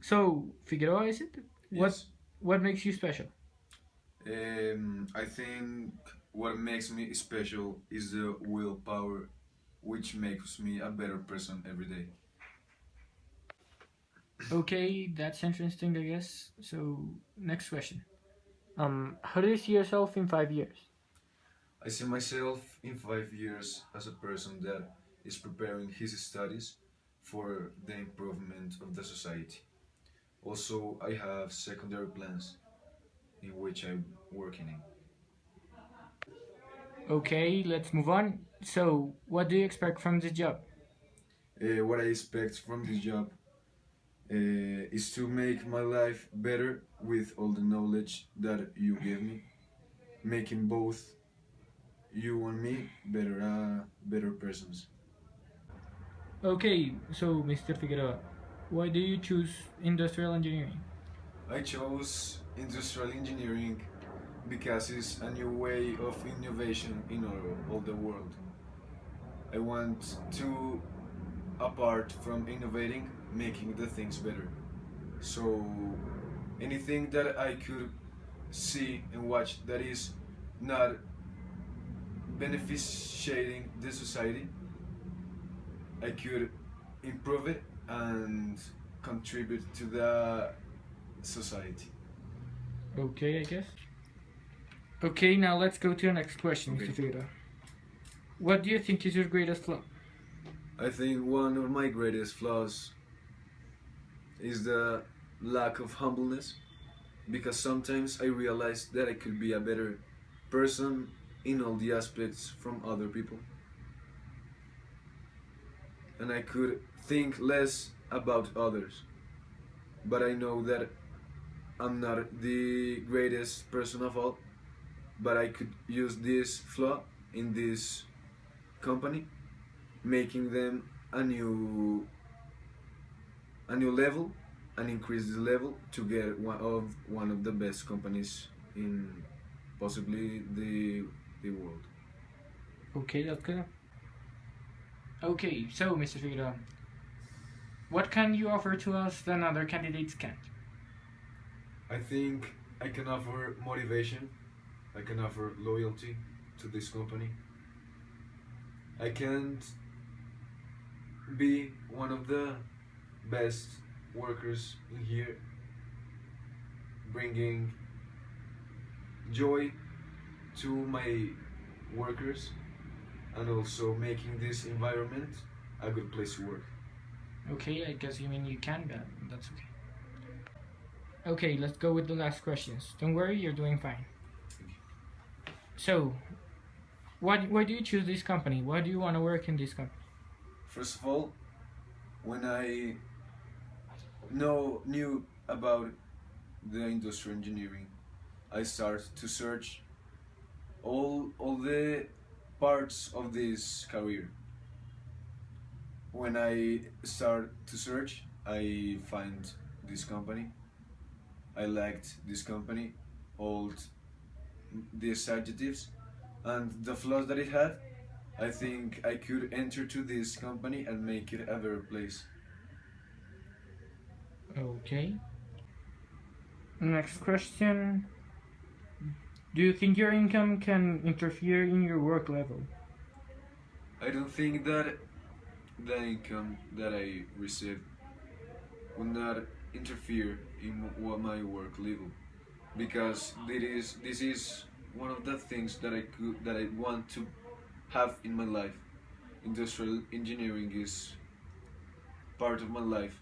So, Figueroa, is it? What Yes. what makes you special? I think what makes me special is the willpower, which makes me a better person every day. Okay, that's interesting, I guess. So, next question. How do you see yourself in 5 years? I see myself in 5 years as a person that is preparing his studies for the improvement of the society. Also, I have secondary plans in which I'm working in. Okay, let's move on. So, what do you expect from this job? What I expect from this job is to make my life better with all the knowledge that you give me, making both you and me better persons. Okay, so Mr. Figueroa, why do you choose industrial engineering? I chose industrial engineering because it's a new way of innovation in all the world. I want to, apart from innovating, making the things better. So anything that I could see and watch that is not beneficiating the society, I could improve it and contribute to the society. Okay, I guess. Okay, now let's go to the next question, Okay. Mr. Figueroa. What do you think is your greatest flaw? I think one of my greatest flaws is the lack of humbleness because sometimes I realize that I could be a better person in all the aspects from other people and I could think less about others. But I know that I'm not the greatest person of all, but I could use this flaw in this company, making them a new level and increase the level to get one of the best companies in possibly the world. Okay, that's good. Okay, so Mr. Figueroa, what can you offer to us that other candidates can't? I think I can offer motivation. I can offer loyalty to this company. I can't be one of the best workers in here, bringing joy to my workers and also making this environment a good place to work. Okay, I guess you mean you can, but that's okay. Okay, let's go with the last questions. Don't worry, you're doing fine. So, why do you choose this company? Why do you want to work in this company? First of all, when I knew about the industrial engineering, I started to search all the parts of this career. When I start to search, I find this company. I liked this company, all these adjectives, and the flaws that it had. I think I could enter to this company and make it a better place. Okay. Next question. Do you think your income can interfere in your work level? I don't think that the income that I receive will not interfere in my work level because this is one of the things that I want to have in my life. Industrial engineering is part of my life,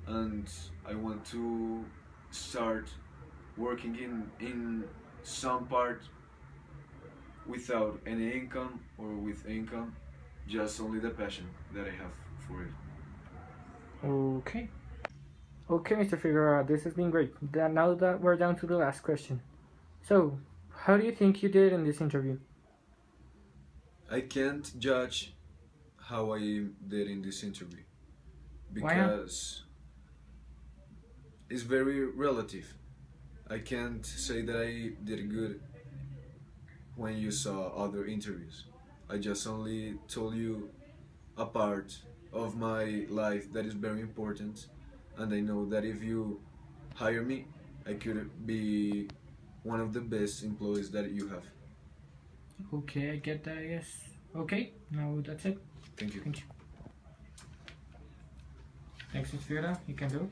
and I want to start working in some part without any income or with income, just only the passion that I have for it. Okay. Okay, Mr. Figueroa, this has been great. Now that we're down to the last question. So, how do you think you did in this interview? I can't judge how I did in this interview Why not? because it's very relative. I can't say that I did good when you saw other interviews. I just only told you a part of my life that is very important and I know that if you hire me, I could be one of the best employees that you have. Okay, I get that, yes. Okay, now that's it. Thank you. Thank you. Thanks, Mr. Figueroa. You can do.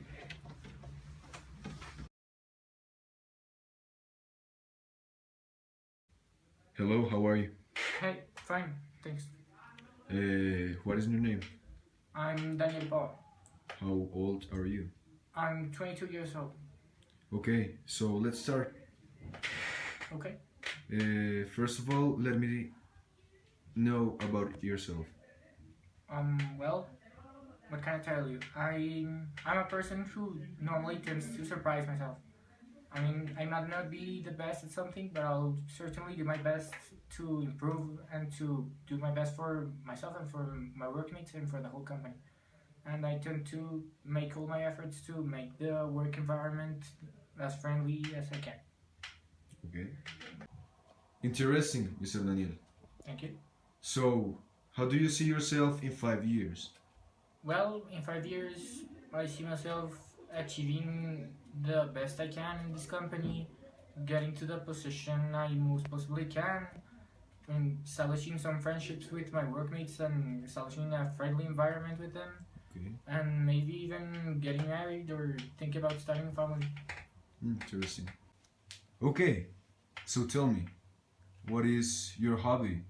Hello, how are you? Hey, fine, thanks. What is your name? I'm Daniel Pabón. How old are you? I'm 22 years old. Okay, so let's start. Okay. First of all, let me know about yourself. Well, what can I tell you? I'm a person who normally tends to surprise myself. I mean, I might not be the best at something, but I'll certainly do my best to improve and to do my best for myself and for my workmates and for the whole company. And I tend to make all my efforts to make the work environment as friendly as I can. Okay. Interesting, Mr. Daniel. Thank you. So, how do you see yourself in 5 years? Well, in 5 years, I see myself achieving the best I can in this company, getting to the position I most possibly can, and establishing some friendships with my workmates and establishing a friendly environment with them, Okay. and maybe even getting married or think about starting a family. Interesting. Okay, so tell me, what is your hobby?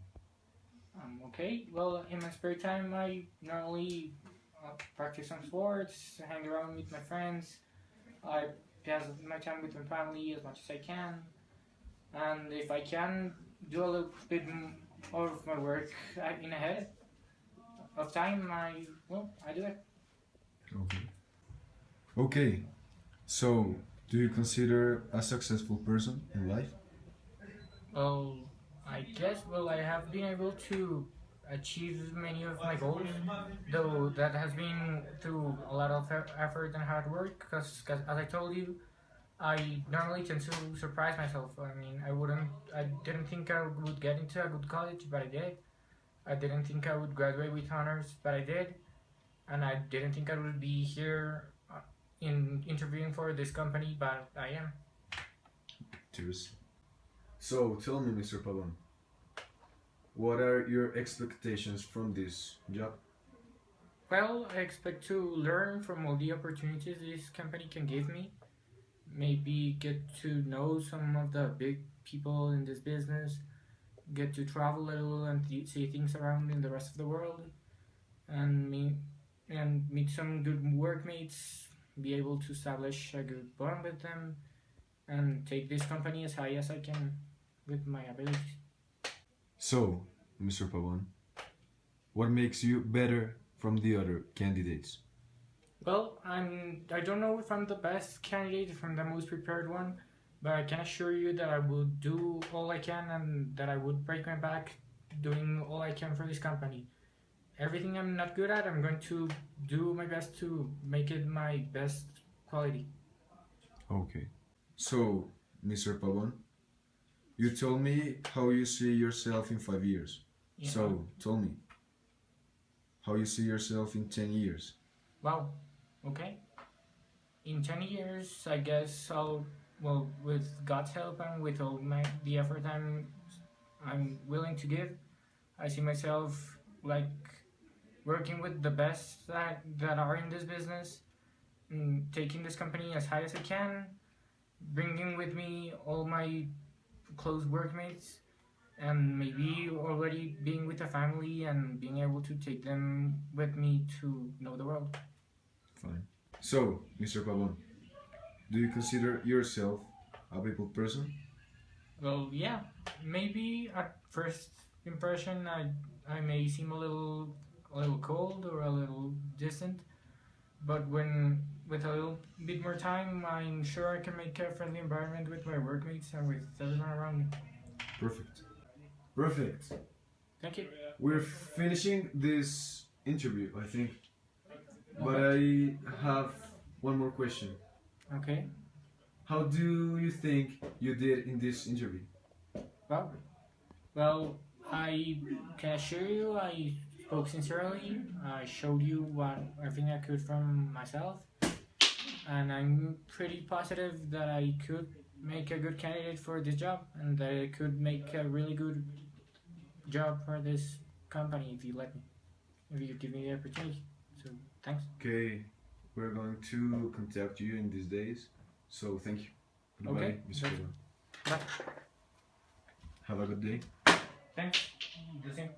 Okay, well, in my spare time, I normally practice some sports, hang around with my friends, I pass my time with my family as much as I can, and if I can do a little bit of my work in ahead of time, I do it. Okay. Okay, so do you consider a successful person in life? Well, I guess, I have been able to achieve many of my goals, though that has been through a lot of effort and hard work, because as I told you, I normally tend to surprise myself. I mean, I didn't think I would get into a good college, but I did. I didn't think I would graduate with honors, but I did. And I didn't think I would be here in interviewing for this company, but I am. Cheers. So tell me, Mr. Pabón, what are your expectations from this job? Well, I expect to learn from all the opportunities this company can give me. Maybe get to know some of the big people in this business, get to travel a little and see things around in the rest of the world, and meet some good workmates, be able to establish a good bond with them, and take this company as high as I can with my abilities. So, Mr. Pabón, what makes you better from the other candidates? Well, I don't know if I'm the best candidate, if I'm the most prepared one, but I can assure you that I will do all I can and that I would break my back doing all I can for this company. Everything I'm not good at, I'm going to do my best to make it my best quality. Okay. So, Mr. Pabón, you told me how you see yourself in 5 years. Yeah. So, tell me, how you see yourself in 10 years? Wow. Okay. In 10 years, I guess with God's help and with all the effort I'm willing to give, I see myself like working with the best that are in this business, taking this company as high as I can, bringing with me all my close workmates, and maybe already being with a family and being able to take them with me to know the world. Fine. So, Mr. Pabón, do you consider yourself a people person? Well, yeah, maybe at first impression I may seem a little cold or a little distant, but with a little bit more time, I'm sure I can make a friendly environment with my workmates and with everyone around me. Perfect. Perfect. Thank you. We're finishing this interview, I think. But I have one more question. Okay. How do you think you did in this interview? Well, I can assure you I spoke sincerely. I showed you everything I could from myself, and I'm pretty positive that I could make a good candidate for this job, and that I could make a really good job for this company if you let me, if you give me the opportunity. So thanks. Okay, we're going to contact you in these days. So thank you. Goodbye, Okay, Mr. that's, Figueroa. bye. Have a good day. Thanks. The same.